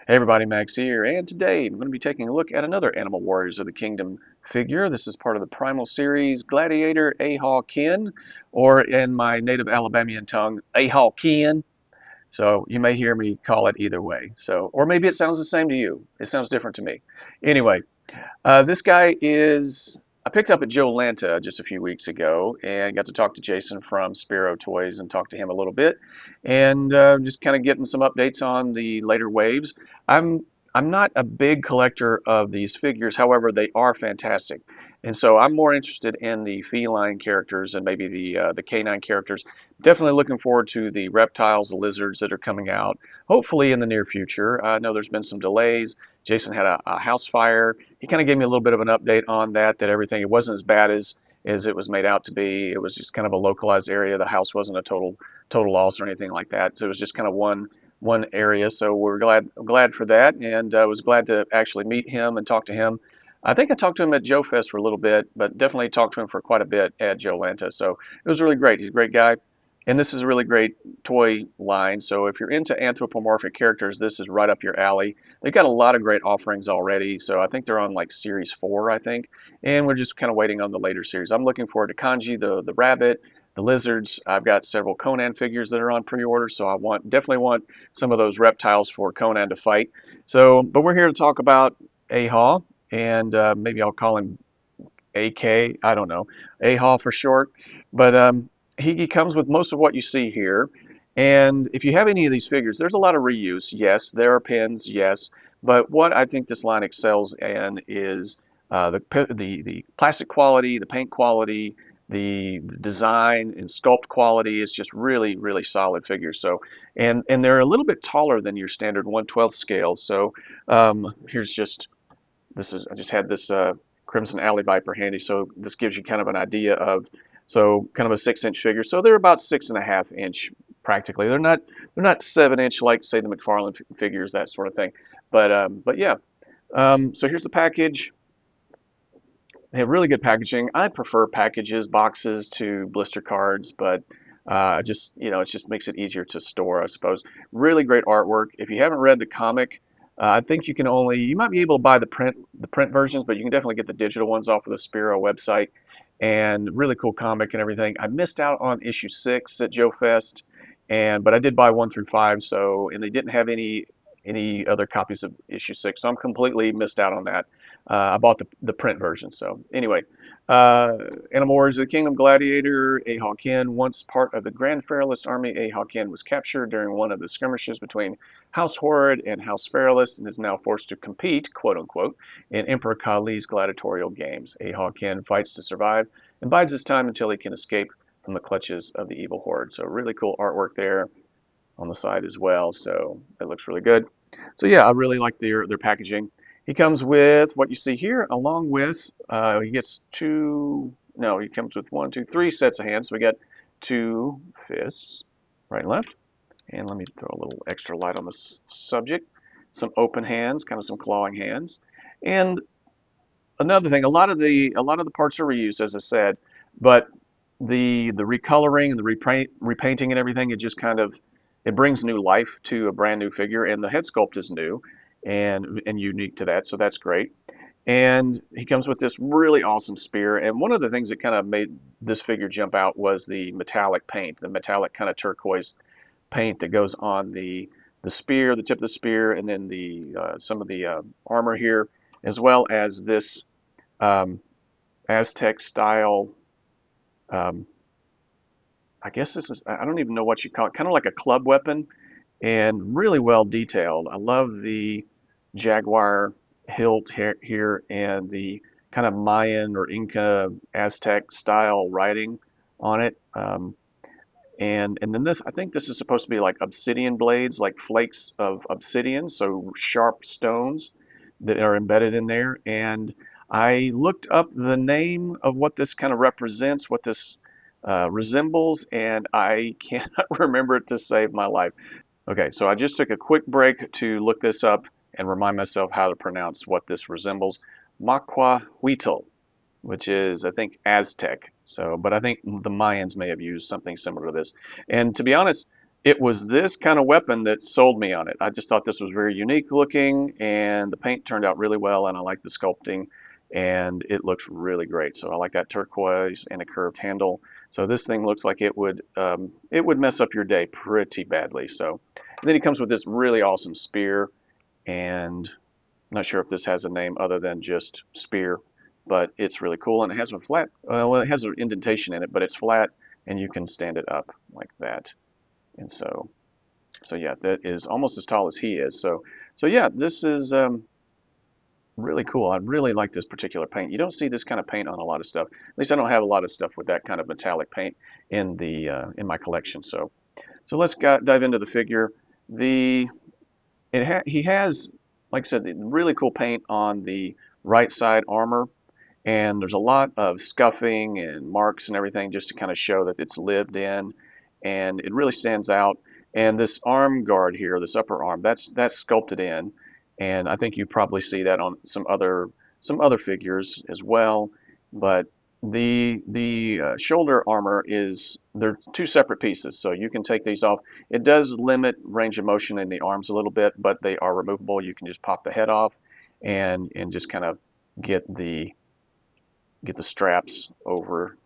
Hey everybody, Max here, and today I'm going to be taking a look at another Animal Warriors of the Kingdom figure. This is part of the Primal Series Gladiator AHAW KINN, or in my native Alabamian tongue, AHAW KINN. So you may hear me call it either way. Or maybe it sounds the same to you. It sounds different to me. Anyway, this guy is, I picked up at Joe Lanta just a few weeks ago and got to talk to Jason from Spiro Toys and talk to him a little bit and just kind of getting some updates on the later waves. I'm I'm not a big collector of these figures, however, they are fantastic. And so I'm more interested in the feline characters and maybe the canine characters. Definitely looking forward to the reptiles, the lizards that are coming out, hopefully in the near future. I know there's been some delays. Jason had a house fire. He kind of gave me a little bit of an update on that everything, it wasn't as bad as it was made out to be. It was just kind of a localized area. The house wasn't a total loss or anything like that. So it was just kind of one area. So we're glad for that, and I was glad to actually meet him and talk to him. I think I talked to him at Joe Fest for a little bit, but definitely talked to him for quite a bit at Joe Lanta. So it was really great. He's a great guy. And this is a really great toy line. So if you're into anthropomorphic characters, this is right up your alley. They've got a lot of great offerings already. So I think they're on like Series 4, I think. And we're just kind of waiting on the later series. I'm looking forward to Kanji, the rabbit, the lizards. I've got several Conan figures that are on pre-order. So definitely want some of those reptiles for Conan to fight. But we're here to talk about AHAW, and maybe I'll call him AK. I don't know, AHAW for short. But he comes with most of what you see here. And if you have any of these figures, there's a lot of reuse. Yes, there are pins. Yes, but what I think this line excels in is the plastic quality, the paint quality, the design and sculpt quality is just really solid figures. And they're a little bit taller than your standard 1/12 scale. So here's just I just had this Crimson Alley Viper handy, so this gives you kind of an idea of, so kind of a 6-inch figure. So they're about 6.5 inch practically. They're not 7-inch like say the McFarlane figures, that sort of thing. But yeah. So here's the package. They have really good packaging. I prefer packages, boxes to blister cards, but just it just makes it easier to store, I suppose. Really great artwork. If you haven't read the comic, I think you might be able to buy the print versions, but you can definitely get the digital ones off of the Spiro website. And really cool comic and everything. I missed out on issue 6 at Joe Fest, but I did buy 1 through 5. And they didn't have any other copies of issue 6, so I'm completely missed out on that. I bought the print version. So anyway, Animal Warriors of the Kingdom Gladiator AHAW KINN. Once part of the Grand Feralis army, AHAW KINN was captured during one of the skirmishes between House Horrid and House Feralis and is now forced to compete, quote unquote, in Emperor Kali's gladiatorial games. AHAW KINN fights to survive and bides his time until he can escape from the clutches of the evil horde. So really cool artwork there on the side as well. So it looks really good. So yeah, I really like their packaging. He comes with what you see here, along with he gets he comes with 1, 2, 3 sets of hands. So we got 2 fists, right and left. And let me throw a little extra light on this subject. Some open hands, kind of some clawing hands. And another thing, a lot of the parts are reused, as I said, but the recoloring and the repainting and everything, it brings new life to a brand new figure, and the head sculpt is new and unique to that, so that's great. And he comes with this really awesome spear, and one of the things that kind of made this figure jump out was the metallic paint, the metallic kind of turquoise paint that goes on the spear, the tip of the spear, and then some of the armor here, as well as this Aztec style. I guess I don't even know what you call it, kind of like a club weapon, and really well detailed. I love the jaguar hilt here and the kind of Mayan or Inca Aztec style writing on it. And then I think this is supposed to be like obsidian blades, like flakes of obsidian, so sharp stones that are embedded in there. And I looked up the name of what this kind of represents, what this resembles, and I cannot remember it to save my life. Okay, so I just took a quick break to look this up and remind myself how to pronounce what this resembles. Maquahuitl, which is, I think, Aztec. But I think the Mayans may have used something similar to this. And to be honest, it was this kind of weapon that sold me on it. I just thought this was very unique looking, and the paint turned out really well, and I like the sculpting, and it looks really great. So I like that turquoise and a curved handle. So this thing looks like it would mess up your day pretty badly. So and then he comes with this really awesome spear, and I'm not sure if this has a name other than just spear, but it's really cool, and it has a flat, well, it has an indentation in it, but it's flat, and you can stand it up like that. And so yeah, that is almost as tall as he is. So yeah, this is really cool. I really like this particular paint. You don't see this kind of paint on a lot of stuff. At least I don't have a lot of stuff with that kind of metallic paint in my collection. So let's dive into the figure. He has, like I said, the really cool paint on the right side armor, and there's a lot of scuffing and marks and everything just to kind of show that it's lived in, and it really stands out. And this arm guard here, this upper arm, that's sculpted in, and I think you probably see that on some other figures as well. But the shoulder armor they're two separate pieces, so you can take these off. It does limit range of motion in the arms a little bit, but they are removable. You can just pop the head off and just kind of get the straps over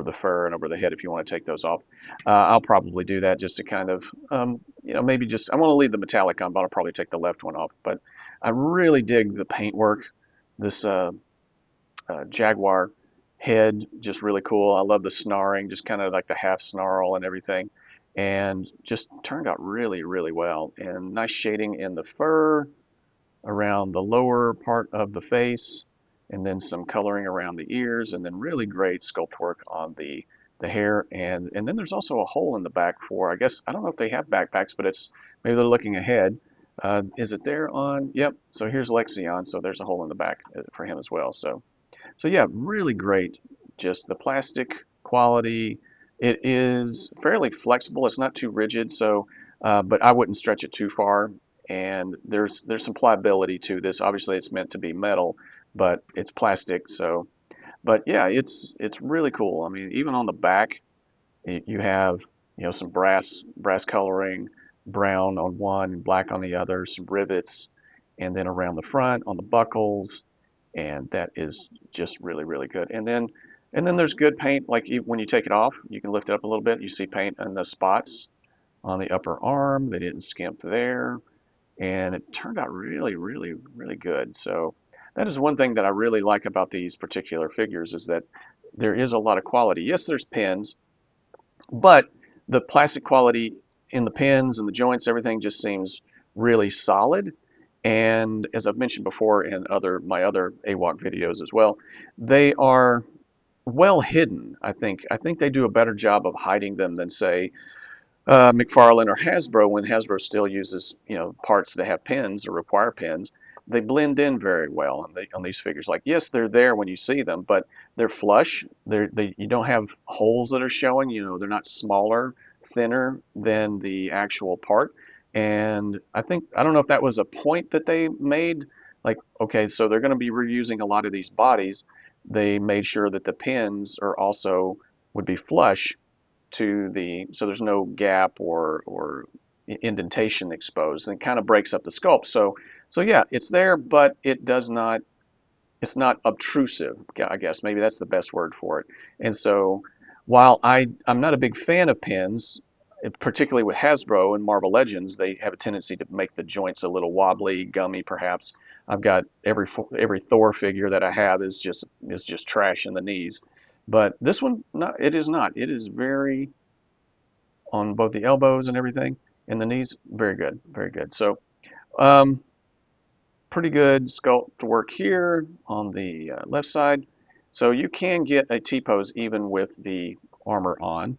the fur and over the head if you want to take those off. I'll probably do that just to kind of, maybe just, I want to leave the metallic on, but I'll probably take the left one off. But I really dig the paintwork. This Jaguar head, just really cool. I love the snarling, just kind of like the half snarl and everything. And just turned out really, really well. And nice shading in the fur, around the lower part of the face, and then some coloring around the ears, and then really great sculpt work on the hair. And then there's also a hole in the back for, I guess, I don't know if they have backpacks, but it's, maybe they're looking ahead. Is it there on? Yep. So here's LEXION, so there's a hole in the back for him as well. So yeah, really great. Just the plastic quality. It is fairly flexible. It's not too rigid, so but I wouldn't stretch it too far. And there's some pliability to this. Obviously, it's meant to be metal, but it's plastic. So, but yeah, it's really cool. I mean, even on the back, you have some brass coloring, brown on one, black on the other, some rivets, and then around the front on the buckles, and that is just really, really good. And then there's good paint. Like when you take it off, you can lift it up a little bit. You see paint in the spots on the upper arm. They didn't skimp there, and it turned out really, really, really good. So that is one thing that I really like about these particular figures, is that there is a lot of quality. Yes, there's pins, but the plastic quality in the pins and the joints, everything just seems really solid. And as I've mentioned before in my other AWOK videos as well, they are well hidden. I think they do a better job of hiding them than, say, McFarlane or Hasbro. When Hasbro still uses parts that have pins or require pins, they blend in very well on these figures. Like, yes, they're there when you see them, but they're flush. You don't have holes that are showing. They're not smaller, thinner than the actual part. And I don't know if that was a point that they made. Like, okay, so they're going to be reusing a lot of these bodies. They made sure that the pins would be flush so there's no gap or indentation exposed, and it kind of breaks up the sculpt. So yeah, it's there, but it's not obtrusive, I guess. Maybe that's the best word for it. And so while I'm not a big fan of pins, particularly with Hasbro and Marvel Legends, they have a tendency to make the joints a little wobbly, gummy perhaps. I've got every Thor figure that I have is just trash in the knees. But this one, it is not. It is very, on both the elbows and everything, and the knees, very good, very good. So pretty good sculpt work here on the left side. So you can get a T-pose even with the armor on,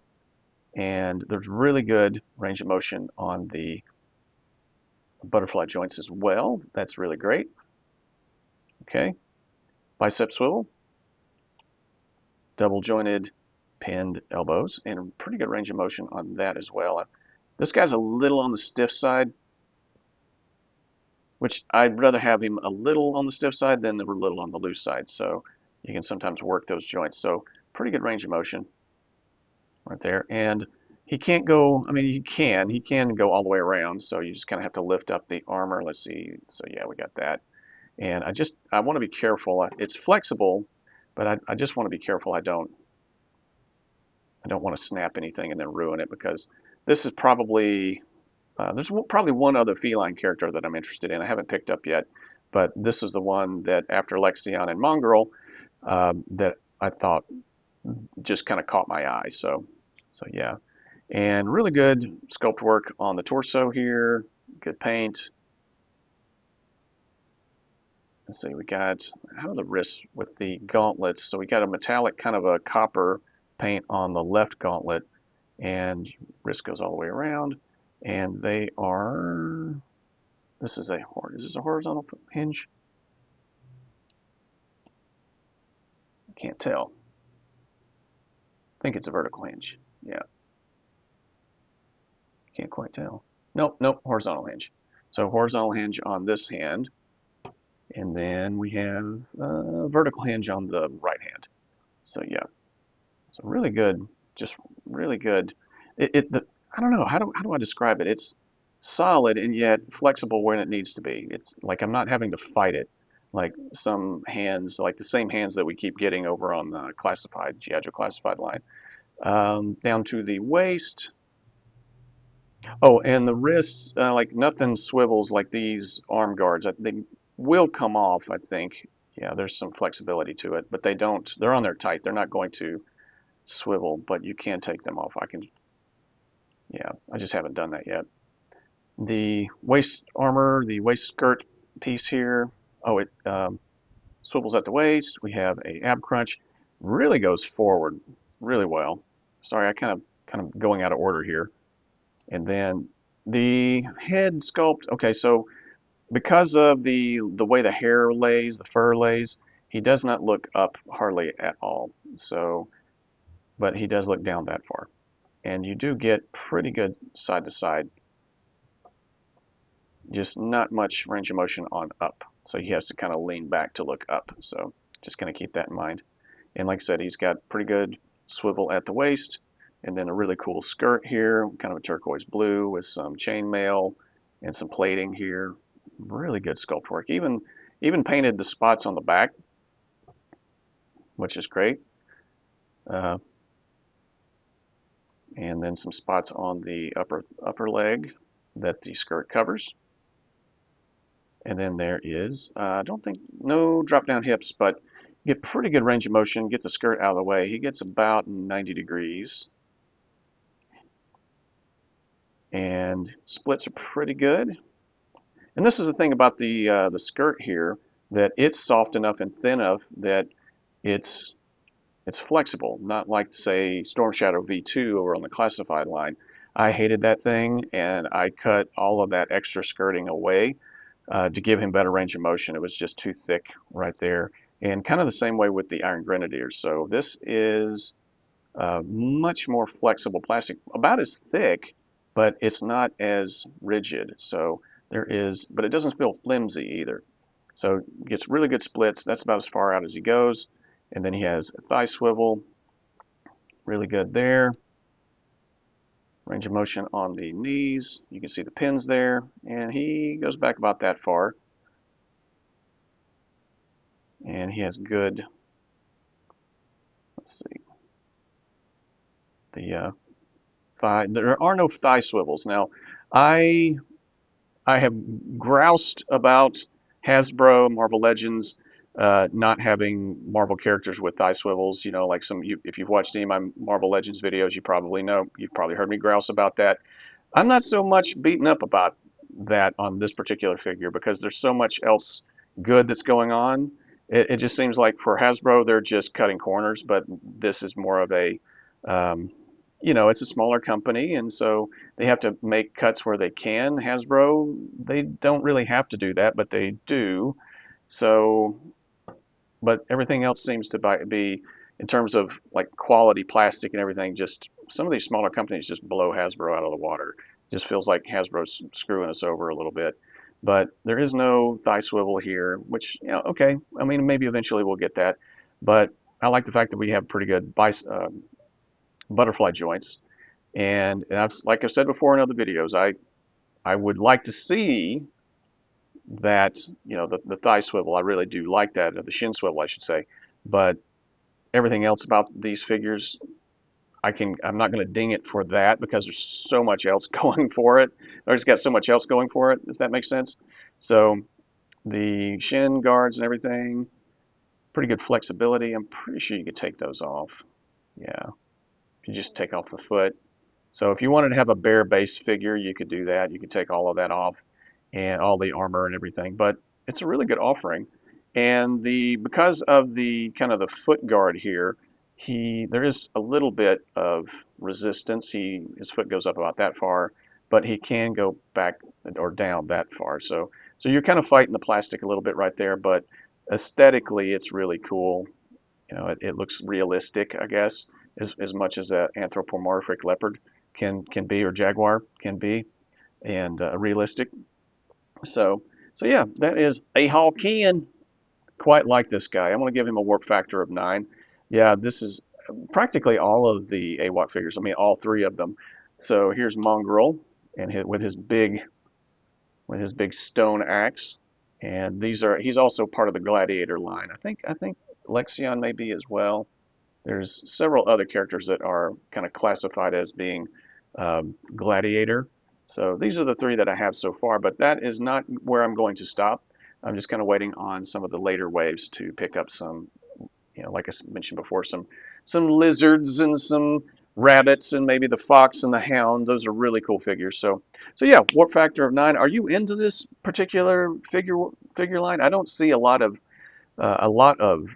and there's really good range of motion on the butterfly joints as well. That's really great. Okay, bicep swivel, double jointed pinned elbows, and pretty good range of motion on that as well. This guy's a little on the stiff side, which I'd rather have him a little on the stiff side than a little on the loose side. So you can sometimes work those joints. So pretty good range of motion right there. And he can't go, I mean, he can go all the way around, so you just kind of have to lift up the armor. Let's see. So yeah, we got that. And I want to be careful. It's flexible, but I just want to be careful I don't want to snap anything and then ruin it, because this is probably there's probably one other feline character that I'm interested in. I haven't picked up yet, but this is the one that after Lexion and Mongrel that I thought just kind of caught my eye. So yeah, and really good sculpt work on the torso here. Good paint. Let's see, we got how are the wrists with the gauntlets? So we got a metallic kind of a copper paint on the left gauntlet, and wrist goes all the way around, and they are. This is is this a horizontal hinge? I can't tell. I think it's a vertical hinge. Yeah, can't quite tell. Nope, horizontal hinge. So horizontal hinge on this hand, and then we have a vertical hinge on the right hand. So yeah, so really good, just really good. I don't know, how do I describe it? It's solid and yet flexible when it needs to be. It's like I'm not having to fight it like some hands, like the same hands that we keep getting over on the classified, G.I. Joe classified line. Down to the waist. Oh, and the wrists, like nothing swivels like these arm guards. They will come off, I think. Yeah, there's some flexibility to it, but they don't. They're on there tight. They're not going to swivel, but you can take them off. Yeah, I just haven't done that yet. The waist armor, the waist skirt piece here. Oh, it swivels at the waist. We have a ab crunch. Really goes forward really well. Sorry, I kind of going out of order here. And then the head sculpt. Okay, so because of the way the hair lays, the fur lays, he does not look up hardly at all. So, but he does look down that far. And you do get pretty good side to side, just not much range of motion on up. So he has to kind of lean back to look up. So just kind of keep that in mind. And like I said, he's got pretty good swivel at the waist, and then a really cool skirt here, kind of a turquoise blue with some chainmail and some plating here. Really good sculpt work. Even painted the spots on the back, which is great. And then some spots on the upper leg that the skirt covers. And then there is, I don't think, no drop down hips, but you get pretty good range of motion, get the skirt out of the way. He gets about 90 degrees. And splits are pretty good. And this is the thing about the skirt here, that it's soft enough and thin enough that it's flexible, not like, say, Storm Shadow V2 over on the classified line. I hated that thing, and I cut all of that extra skirting away to give him better range of motion. It was just too thick right there. And kind of the same way with the Iron Grenadier. So this is much more flexible plastic, about as thick, but it's not as rigid. So but it doesn't feel flimsy either. So gets really good splits. That's about as far out as he goes. And then he has a thigh swivel, really good there. Range of motion on the knees. You can see the pins there, and he goes back about that far. And he has good, let's see, the thigh. There are no thigh swivels. Now, I have groused about Hasbro Marvel Legends not having Marvel characters with thigh swivels. You know, like if you've watched any of my Marvel Legends videos, you probably know. You've probably heard me grouse about that. I'm not so much beaten up about that on this particular figure, because there's so much else good that's going on. It just seems like for Hasbro, they're just cutting corners, but this is more of a it's a smaller company, and so they have to make cuts where they can. Hasbro, they don't really have to do that, but they do. So, but everything else seems to be, in terms of like quality plastic and everything, just some of these smaller companies just blow Hasbro out of the water. It just feels like Hasbro's screwing us over a little bit. But there is no thigh swivel here, which, okay. I mean, maybe eventually we'll get that. But I like the fact that we have pretty good butterfly joints. And like I've said before in other videos, I would like to see that, the thigh swivel. I really do like that, or the shin swivel, I should say. But everything else about these figures, I'm not going to ding it for that because there's so much else going for it. Or it's got so much else going for it, if that makes sense. So the shin guards and everything, pretty good flexibility. I'm pretty sure you could take those off. Yeah, if you just take off the foot. So if you wanted to have a bare base figure, you could do that. You could take all of that off and all the armor and everything. But it's a really good offering. And because of the kind of the foot guard here, there is a little bit of resistance. His foot goes up about that far, but he can go back or down that far. So you're kind of fighting the plastic a little bit right there, but aesthetically it's really cool. It looks realistic, I guess, as much as an anthropomorphic leopard can be, or jaguar can be, and realistic. So yeah, that is AHAW KINN. Quite like this guy. I'm going to give him a warp factor of 9. Yeah, this is practically all of the AWOC figures. I mean, all three of them. So here's Mongrel, and with his big stone axe, and he's also part of the Gladiator line. I think LEXION may be as well. There's several other characters that are kind of classified as being Gladiator. So these are the three that I have so far, but that is not where I'm going to stop. I'm just kind of waiting on some of the later waves to pick up some, like I mentioned before, some lizards and some rabbits and maybe the fox and the hound. Those are really cool figures. So yeah, warp factor of 9. Are you into this particular figure line? I don't see a lot of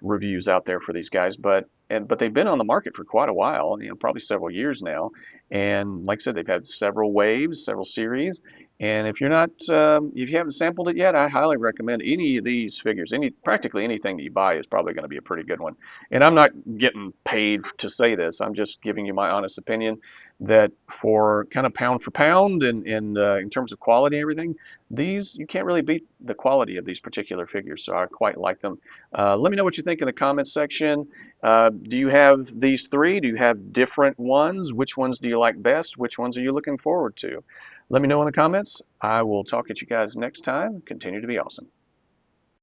reviews out there for these guys, but they've been on the market for quite a while, probably several years now. And like I said, they've had several waves, several series. And if if you haven't sampled it yet, I highly recommend any of these figures. Practically anything that you buy is probably going to be a pretty good one. And I'm not getting paid to say this. I'm just giving you my honest opinion that for kind of pound for pound and in terms of quality and everything, you can't really beat the quality of these particular figures. So I quite like them. Let me know what you think in the comments section. Do you have these three? Do you have different ones? Which ones do you like best? Which ones are you looking forward to? Let me know in the comments. I will talk at you guys next time. Continue to be awesome.